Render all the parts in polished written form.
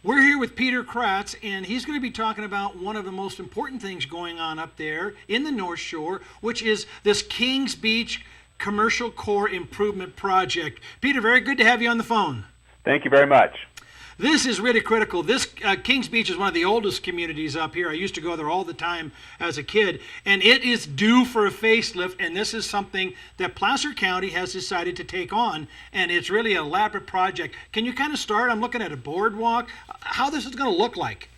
We're here with Peter Kratz, and he's going to be talking about one of the most important things going on up there in the North Shore, which is this Kings Beach Commercial Core Improvement Project. Peter, very good to have you on the phone. Thank you very much. This is really critical. This Kings Beach is one of the oldest communities up here. I used to go there all the time as a kid, and it is due for a facelift, and this is something that Placer County has decided to take on, and it's really an elaborate project. Can you kind of start? I'm looking at a boardwalk. How this is going to look like?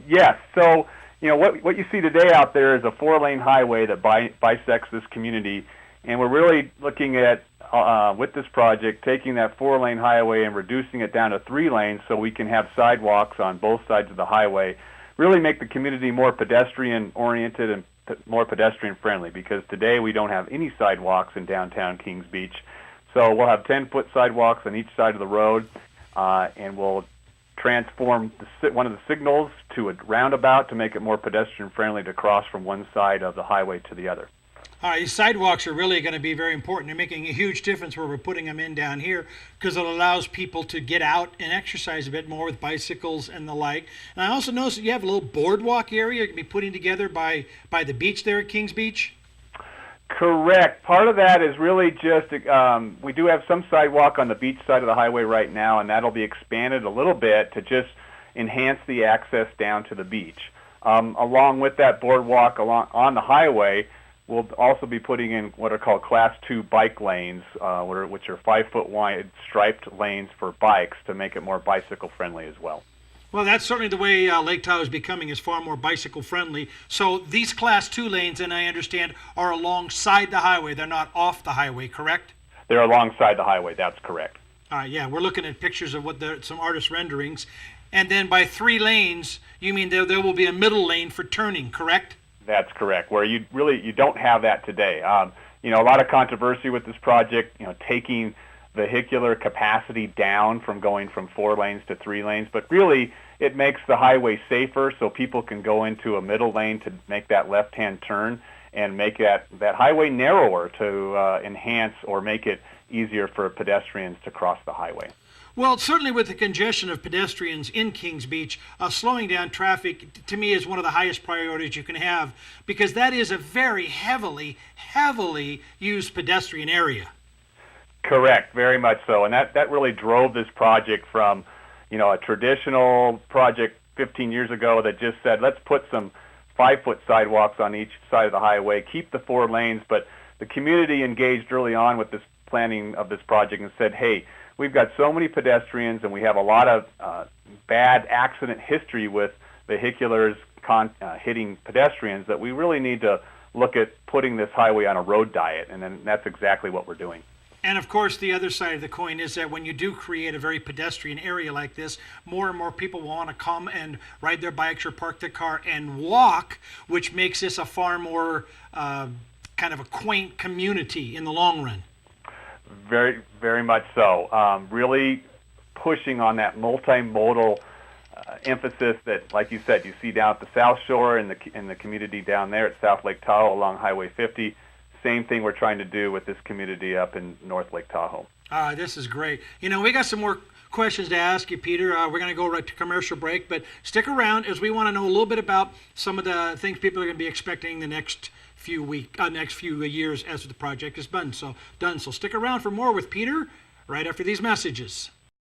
Yes. So, what you see today out there is a 4-lane highway that bisects this community, and we're really looking at with this project, taking that 4-lane highway and reducing it down to 3 lanes so we can have sidewalks on both sides of the highway, really make the community more pedestrian-oriented and more pedestrian-friendly, because today we don't have any sidewalks in downtown Kings Beach. So we'll have 10-foot sidewalks on each side of the road, and we'll transform one of the signals to a roundabout to make it more pedestrian-friendly to cross from one side of the highway to the other. These sidewalks are really going to be very important. They're making a huge difference where we're putting them in down here, because it allows people to get out and exercise a bit more with bicycles and the like. And I also noticed that you have a little boardwalk area you're going to be putting together by the beach there at Kings Beach. Correct. Part of that is really just, we do have some sidewalk on the beach side of the highway right now, and that'll be expanded a little bit to just enhance the access down to the beach. Along with that boardwalk on the highway, we'll also be putting in what are called Class 2 bike lanes, which are 5-foot wide striped lanes for bikes to make it more bicycle friendly as well. Well, that's certainly the way Lake Tahoe is becoming, is far more bicycle friendly. So these Class 2 lanes, and I understand, are alongside the highway. They're not off the highway, correct? They're alongside the highway. That's correct. All right, yeah, we're looking at pictures of some artist renderings. And then by 3 lanes, you mean there will be a middle lane for turning, correct? That's correct, where you don't have that today. A lot of controversy with this project, taking vehicular capacity down from going from 4 lanes to 3 lanes, but really it makes the highway safer so people can go into a middle lane to make that left-hand turn and make that highway narrower to enhance or make it easier for pedestrians to cross the highway. Well, certainly with the congestion of pedestrians in Kings Beach, slowing down traffic, to me, is one of the highest priorities you can have, because that is a very heavily used pedestrian area. Correct, very much so. And that really drove this project from, a traditional project 15 years ago that just said, let's put some 5-foot sidewalks on each side of the highway, keep the 4 lanes, but the community engaged early on with this planning of this project and said, hey, we've got so many pedestrians, and we have a lot of bad accident history with vehiculars hitting pedestrians, that we really need to look at putting this highway on a road diet, and then that's exactly what we're doing. And of course, the other side of the coin is that when you do create a very pedestrian area like this, more and more people will want to come and ride their bikes or park their car and walk, which makes this a far more kind of a quaint community in the long run. Very, very much so. Really pushing on that multimodal emphasis that, like you said, you see down at the South Shore and in the community down there at South Lake Tahoe along Highway 50. Same thing we're trying to do with this community up in North Lake Tahoe. This is great. We got some more questions to ask you, Peter. We're going to go right to commercial break, but stick around as we want to know a little bit about some of the things people are going to be expecting the next few years as the project is done. So stick around for more with Peter right after these messages.